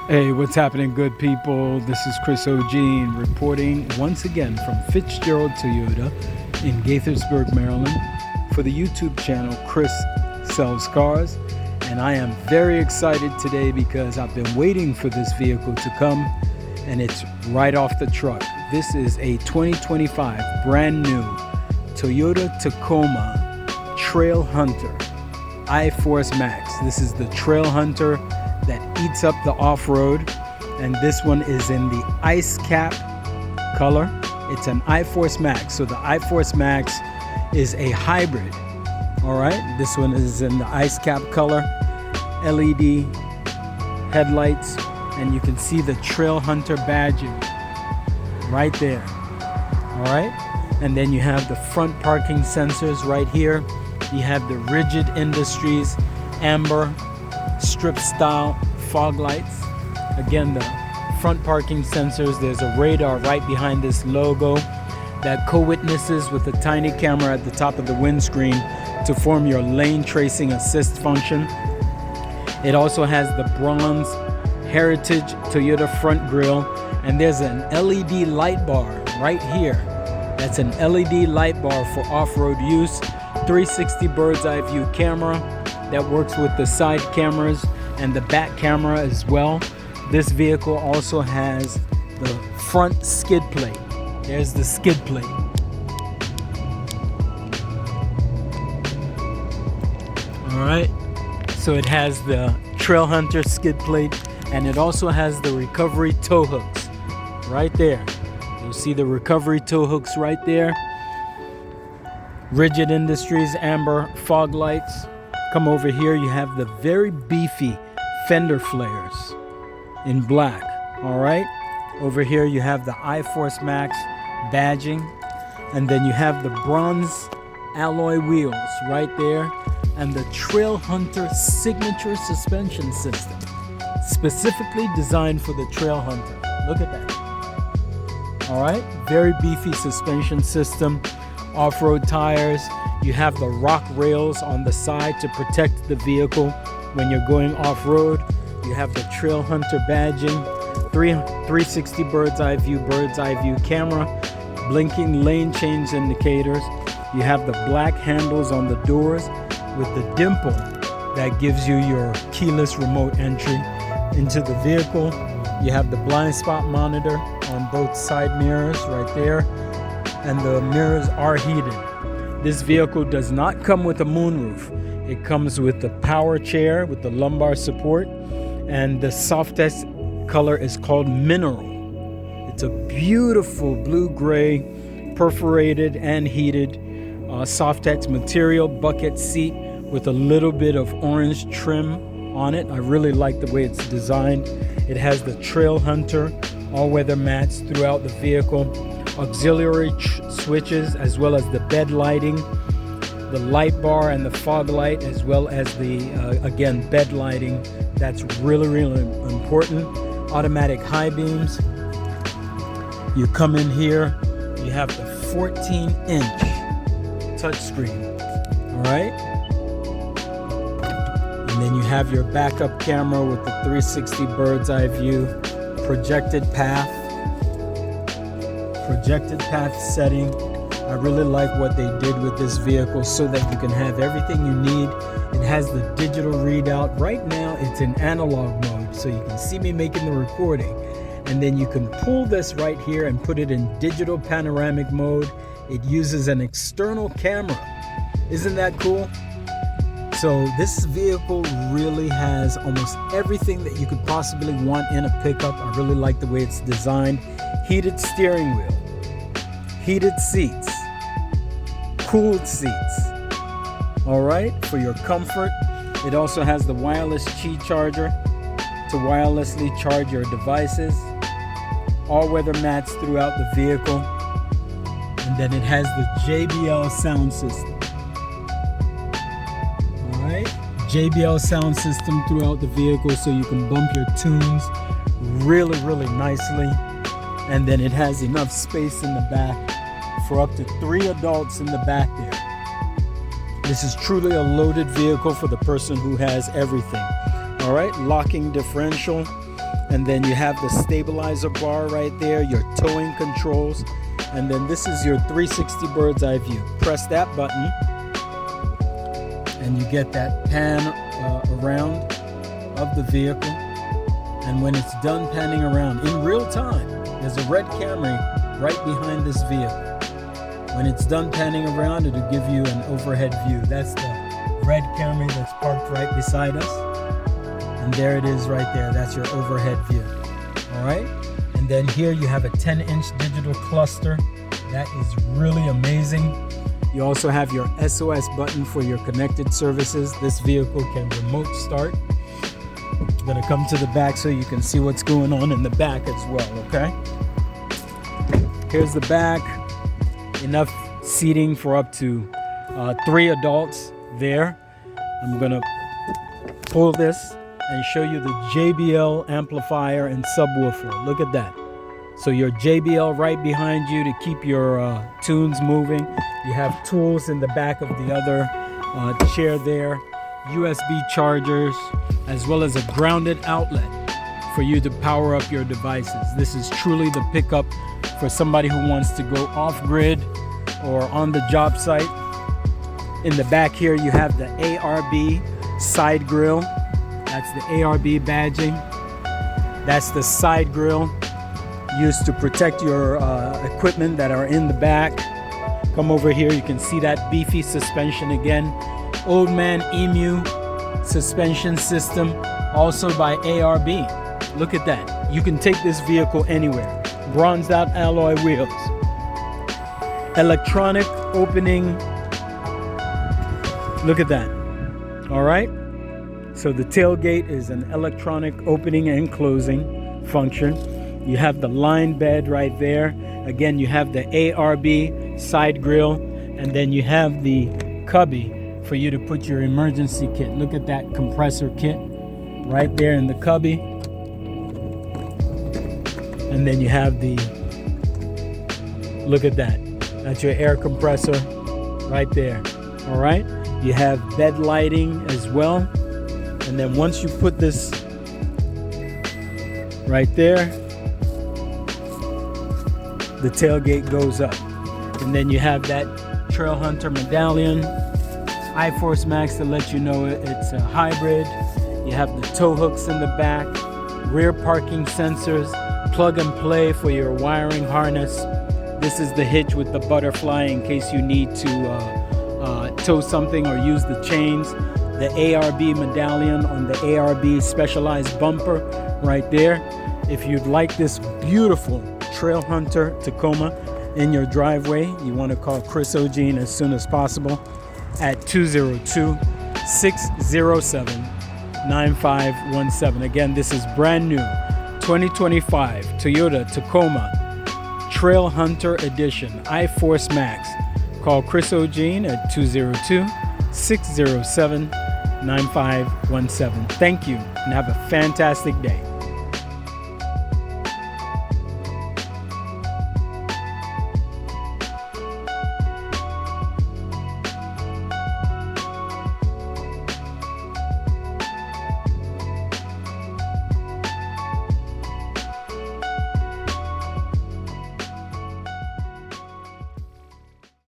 Hey, what's happening, good people? This is Chris O'Gene reporting once again from Fitzgerald Toyota in Gaithersburg, Maryland for the YouTube channel Chris Sells Cars. And I am very excited today because I've been waiting for this vehicle to come, and it's right off the truck. This is a 2025 brand new Toyota Tacoma Trailhunter I-Force Max. This is the Trailhunter that eats up the off-road, and this one is in the ice cap color. It's an I-Force Max, so the I-Force Max is a hybrid. All right, this one is in the ice cap color, LED headlights, and you can see the Trailhunter badging right there. All right, and then you have the front parking sensors right here. You have the Rigid Industries amber strip style fog lights. Again, the front parking sensors. There's a radar right behind this logo that co-witnesses with a tiny camera at the top of the windscreen to form your lane tracing assist function. It also has the bronze heritage Toyota front grille, and there's an LED light bar right here. That's an LED light bar for off-road use. 360 bird's eye view camera that works with the side cameras and the back camera as well. This vehicle also has the front skid plate. There's the skid plate. All right, so it has the Trailhunter skid plate, and it also has the recovery tow hooks right there. You'll see the recovery tow hooks right there. Rigid Industries amber fog lights. Come over here, you have the very beefy fender flares in black. All right, over here you have the I-Force Max badging, and then you have the bronze alloy wheels right there, and the Trailhunter signature suspension system, specifically designed for the Trailhunter. Look at that. All right, very beefy suspension system. Off-road tires. You have the rock rails on the side to protect the vehicle when you're going off-road. You have the Trailhunter badging, 360 bird's eye view camera, blinking lane change indicators. You have the black handles on the doors with the dimple that gives you your keyless remote entry into the vehicle. You have the blind spot monitor on both side mirrors right there, and the mirrors are heated. This vehicle does not come with a moonroof. It comes with the power chair with the lumbar support, and the Softex color is called Mineral. It's a beautiful blue-gray, perforated and heated Softex material bucket seat with a little bit of orange trim on it. I really like the way it's designed. It has the Trailhunter all-weather mats throughout the vehicle, auxiliary switches, as well as the bed lighting, the light bar and the fog light, as well as the again, bed lighting. That's really important. Automatic high beams. You come in here, you have the 14-inch touchscreen. All right, and then you have your backup camera with the 360 bird's eye view, projected path setting. I really like what they did with this vehicle so that you can have everything you need. It has the digital readout. Right now it's in analog mode, so you can see me making the recording, and then you can pull this right here and put it in digital panoramic mode. It uses an external camera. Isn't that cool? So this vehicle really has almost everything that you could possibly want in a pickup. I really like the way it's designed. Heated steering wheel, heated seats, cooled seats. All right, for your comfort. It also has the wireless Qi charger to wirelessly charge your devices. All-weather mats throughout the vehicle. And then it has the JBL sound system. All right, JBL sound system throughout the vehicle, so you can bump your tunes really nicely. And then it has enough space in the back for up to 3 adults in the back there. This is truly a loaded vehicle for the person who has everything. All right, locking differential, And then you have the stabilizer bar right there, your towing controls. And then this is your 360 bird's eye view. Press that button and you get that pan around of the vehicle. And when it's done panning around in real time, there's a red Camry right behind this vehicle. When it's done panning around, it'll give you an overhead view. That's the red Camry that's parked right beside us. And there it is right there. That's your overhead view. All right. And then here you have a 10-inch digital cluster. That is really amazing. You also have your SOS button for your connected services. This vehicle can remote start. I'm gonna come to the back so you can see what's going on in the back as well, okay? Here's the back. Enough seating for up to 3 adults there. I'm gonna pull this and show you the JBL amplifier and subwoofer. Look at that. So your JBL right behind you to keep your tunes moving. You have tools in the back of the other chair there. USB chargers, as well as a grounded outlet for you to power up your devices. This is truly the pickup for somebody who wants to go off-grid or on the job site. In the back here, you have the ARB side grille. That's the ARB badging. That's the side grille used to protect your equipment that are in the back. Come over here, you can see that beefy suspension again. Old Man Emu suspension system, also by ARB. Look at that. You can take this vehicle anywhere. Bronzed out alloy wheels. Electronic opening. Look at that. All right. So the tailgate is an electronic opening and closing function. You have the line bed right there. Again, you have the ARB side grille, and then you have the cubby for you to put your emergency kit. Look at that compressor kit right there in the cubby. And then you have the, look at that. That's your air compressor right there. All right. You have bed lighting as well. And then once you put this right there, the tailgate goes up. And then you have that Trailhunter Medallion iForce Max to let you know it's a hybrid. You have the tow hooks in the back, rear parking sensors, plug and play for your wiring harness. This is the hitch with the butterfly in case you need to tow something or use the chains. The ARB medallion on the ARB specialized bumper right there. If you'd like this beautiful Trailhunter Tacoma in your driveway, you want to call Chris O'Gene as soon as possible at 202-607-9517. Again, this is brand new 2025 Toyota Tacoma Trailhunter Edition iForce Max. Call Chris O'Gene at 202-607-9517. Thank you and have a fantastic day.